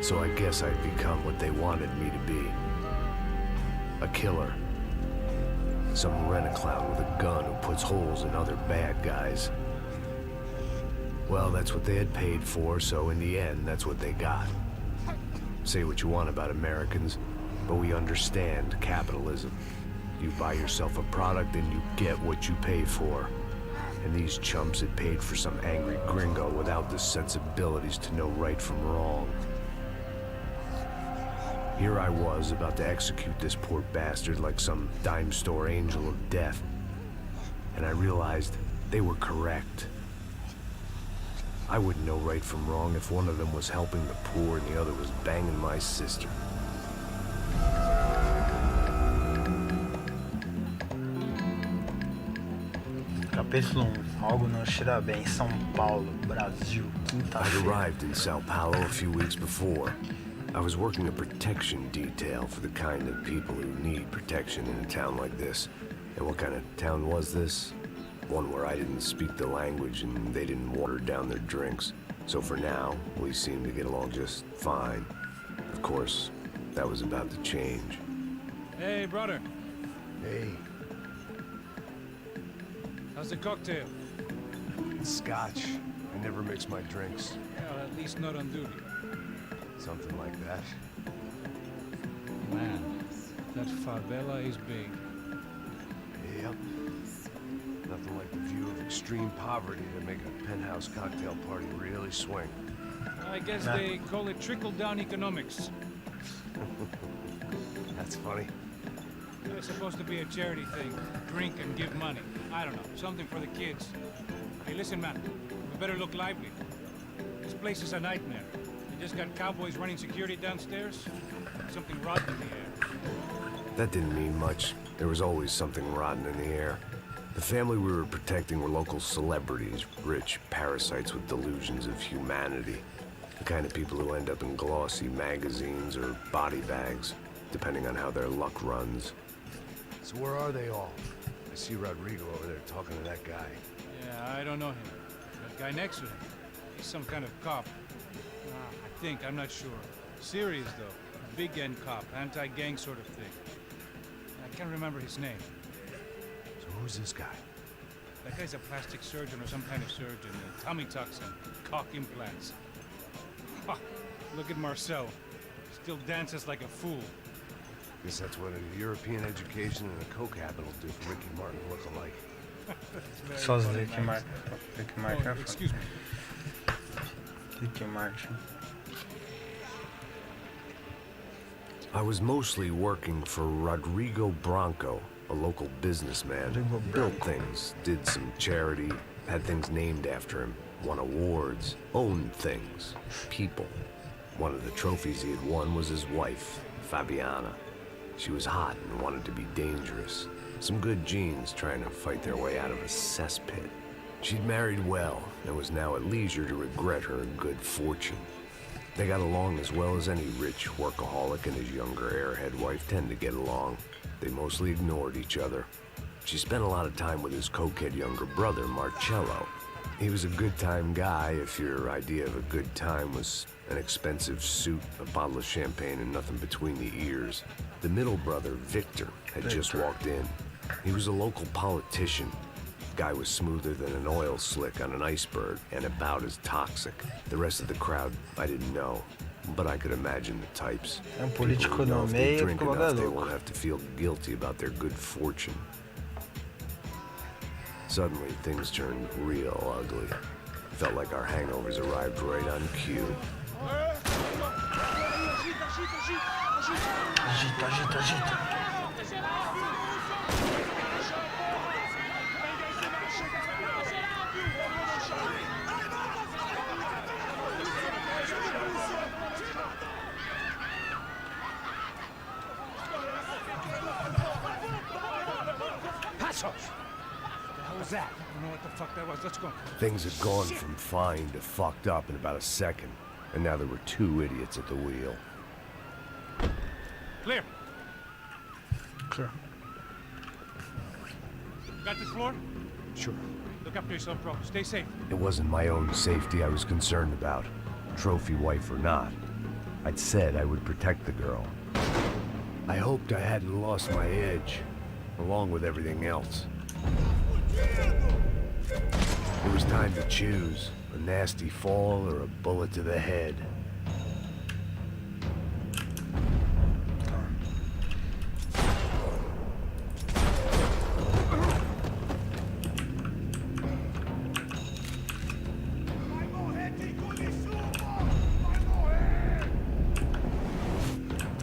So I guess I'd become what they wanted me to be. A killer. Some rent-a-clown with a gun who puts holes in other bad guys. Well, that's what they had paid for, so in the end, that's what they got. Say what you want about Americans, but we understand capitalism. You buy yourself a product and you get what you pay for. And these chumps had paid for some angry gringo without the sensibilities to know right from wrong. Here I was, about to execute this poor bastard like some dime store angel of death. And I realized they were correct. I wouldn't know right from wrong if one of them was helping the poor and the other was banging my sister. Capítulo 1. Algo não cheira bem. São Paulo, Brasil, Quinta. I'd arrived in Sao Paulo a few weeks before. I was working a protection detail for the kind of people who need protection in a town like this. And what kind of town was this? One where I didn't speak the language and they didn't water down their drinks. So for now, we seemed to get along just fine. Of course, that was about to change. Hey, brother. Hey. How's the cocktail? It's scotch. I never mix my drinks. Well, at least not on duty. Something like that. Man, that favela is big. Yep. Nothing like the view of extreme poverty to make a penthouse cocktail party really swing. I guess they call it trickle-down economics. That's funny. It's supposed to be a charity thing. Drink and give money. I don't know, something for the kids. Hey, listen, man. We better look lively. This place is a nightmare. They just got cowboys running security downstairs. Something rotten in the air. That didn't mean much. There was always something rotten in the air. The family we were protecting were local celebrities, rich parasites with delusions of humanity. The kind of people who end up in glossy magazines or body bags, depending on how their luck runs. So where are they all? I see Rodrigo over there talking to that guy. Yeah, I don't know him. That guy next to him. He's some kind of cop. I think, I'm not sure. Serious, though. A big-end cop, anti-gang sort of thing. I can't remember his name. So who's this guy? That guy's a plastic surgeon or some kind of surgeon. Tummy tucks and cock implants. Ha! Look at Marcel. Still dances like a fool. Guess that's what a European education and a coke habit will do for Ricky Martin look alike. Só os Ricky Martin. Oh, excuse me. Ricky Martin. I was mostly working for Rodrigo Branco, a local businessman. Built things, did some charity, had things named after him, won awards, owned things, people. One of the trophies he had won was his wife, Fabiana. She was hot and wanted to be dangerous. Some good genes trying to fight their way out of a cesspit. She'd married well and was now at leisure to regret her good fortune. They got along as well as any rich workaholic and his younger airhead wife tend to get along. They mostly ignored each other. She spent a lot of time with his cokehead younger brother, Marcello. He was a good-time guy if your idea of a good time was an expensive suit, a bottle of champagne, and nothing between the ears. The middle brother, Victor, had just walked in. He was a local politician. Guy was smoother than an oil slick on an iceberg and about as toxic. The rest of the crowd, I didn't know, but I could imagine the types. Político People who know no if they meio, drink como enough, they louco. won't have to feel guilty about their good fortune. Suddenly, things turned real ugly. Felt like our hangovers arrived right on cue. Agita, agita, agita. Passos! What the hell was that? I don't know what the fuck that was. Let's go. Things had gone from fine to fucked up in about a second, and now there were two idiots at the wheel. Clear. Clear. Got this floor? Sure. Look after yourself, bro. Stay safe. It wasn't my own safety I was concerned about, trophy wife or not. I'd said I would protect the girl. I hoped I hadn't lost my edge, along with everything else. It was time to choose, a nasty fall or a bullet to the head.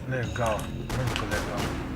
Legal, muito legal.